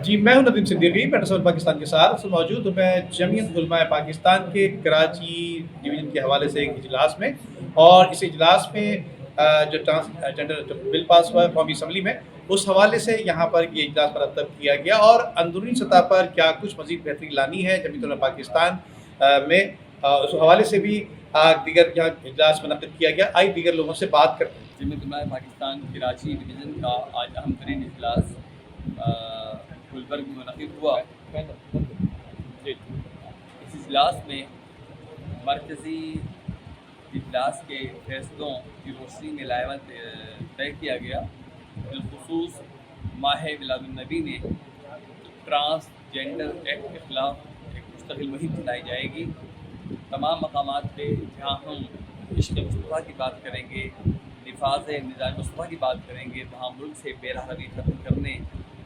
جی میں ہوں ندیم صدیقی، میں ٹسول پاکستان کے ساتھ اصل موجود ہوں میں جمعیت علماء پاکستان کے کراچی ڈویژن کے حوالے سے ایک اجلاس میں، اور اس اجلاس میں جو ٹرانسجنڈر بل پاس ہوا ہے قومی اسمبلی میں، اس حوالے سے یہاں پر یہ اجلاس مرتب کیا گیا، اور اندرونی سطح پر کیا کچھ مزید بہتری لانی ہے جمعیت علماء پاکستان میں، اس حوالے سے بھی دیگر یہاں اجلاس منعقد کیا گیا۔ آئی دیگر لوگوں سے بات کرتے ہیں۔ جمعیت علماء پاکستان کراچی ڈویژن کا آج اہم ترین اجلاس گلبرگ میں منعقد ہوا۔ اس اجلاس میں مرکزی اجلاس کے فیصلوں کی روشنی میں لائحہ طے کیا گیا۔ بالخصوص ماہ میلاد النبی میں ٹرانسجنڈر ایکٹ کے خلاف ایک مستقل مہم چلائی جائے گی۔ تمام مقامات پہ جہاں ہم عشق مصطفیٰ کی بات کریں گے، نفاذ نظام مصطفیٰ کی بات کریں گے، وہاں ملک سے بے راہ روی ختم کرنے،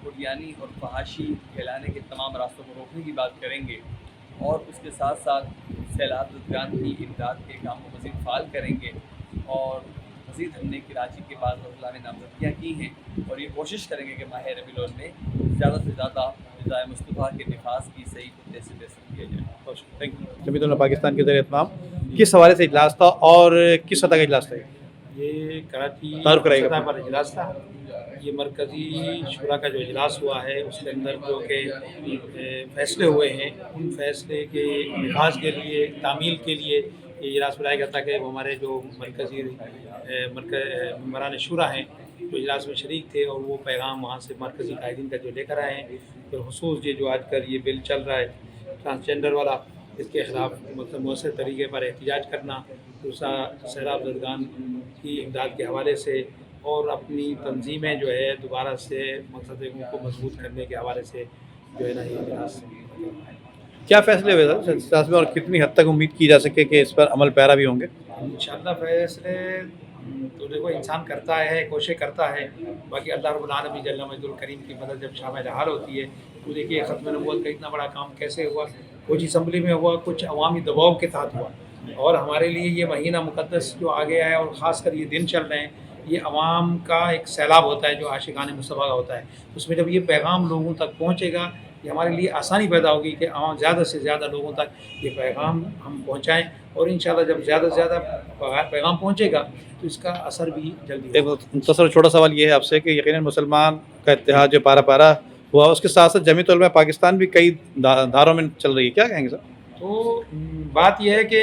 قریانی اور فحاشی پھیلانے کے تمام راستوں کو روکنے کی بات کریں گے، اور اس کے ساتھ ساتھ سیلاب زدگان کی امداد کے کام کو مزید فعال کریں گے۔ اور مزید ہم نے کراچی کے بعض اضلاع میں نامزدگیاں کی ہیں، اور یہ کوشش کریں گے کہ ماہ ربیع الاول میں زیادہ سے زیادہ نظام مصطفیٰ کے نفاذ کی صحیح خطے سے بحث کیا جائے۔ Thank you. جمعیت علماء پاکستان کے زیر اہتمام کس حوالے سے اجلاس تھا اور کس سطح کا اجلاس تھا؟ یہ کراچی تعارف کرائیے گا سطح پر اجلاس تھا۔ یہ مرکزی شورا کا جو اجلاس ہوا ہے اس کے اندر جو کہ فیصلے ہوئے ہیں، ان فیصلے کے نفاذ کے لیے، تعمیل کے لیے یہ اجلاس بلایا گیا تھا کہ وہ ہمارے جو مرکزی ممبران شورا ہیں جو اجلاس میں شریک تھے، اور وہ پیغام وہاں سے مرکزی قائدین کا جو لے کر آئے ہیں، بالخصوص یہ جو آج کل یہ بل چل رہا ہے ٹرانسجنڈر والا، اس کے خلاف مؤثر طریقے پر احتجاج کرنا، دوسرا سیلاب زدگان کی امداد کے حوالے سے، اور اپنی تنظیمیں جو ہے دوبارہ سے مقصد کو مضبوط کرنے کے حوالے سے جو ہے نا یہ اجلاس۔ کیا فیصلے ہوئے سر اجلاس میں، اور کتنی حد تک امید کی جا سکے کہ اس پر عمل پیرا بھی ہوں گے؟ انشاءاللہ فیصلے تو دیکھو انسان کرتا ہے، کوشش کرتا ہے، باقی اللہ رب العالمین جل مجد الکریم کی مدد جب شامل حال ہوتی ہے تو دیکھیے ختم نبوت کا اتنا بڑا کام کیسے ہوا، کچھ اسمبلی میں ہوا، کچھ عوامی دباؤ کے تحت ہوا، اور ہمارے لیے یہ مہینہ مقدس جو آ گیا ہے، اور خاص کر یہ دن چل رہے ہیں، یہ عوام کا ایک سیلاب ہوتا ہے جو عاشقان مصطفیٰ کا ہوتا ہے۔ اس میں جب یہ پیغام لوگوں تک پہنچے گا، یہ ہمارے لیے آسانی پیدا ہوگی کہ عوام زیادہ سے زیادہ لوگوں تک یہ پیغام ہم پہنچائیں، اور انشاءاللہ جب زیادہ سے زیادہ پیغام پہنچے گا تو اس کا اثر بھی جلدی ایک ہوگا۔ مختصر چھوٹا سوال یہ ہے آپ سے کہ یقیناً مسلمان کا اتحاد جو پارا پارا ہوا، اس کے ساتھ ساتھ جمعیت علماء پاکستان بھی کئی دھاروں میں چل رہی ہے، کیا کہیں گے سر؟ تو بات یہ ہے کہ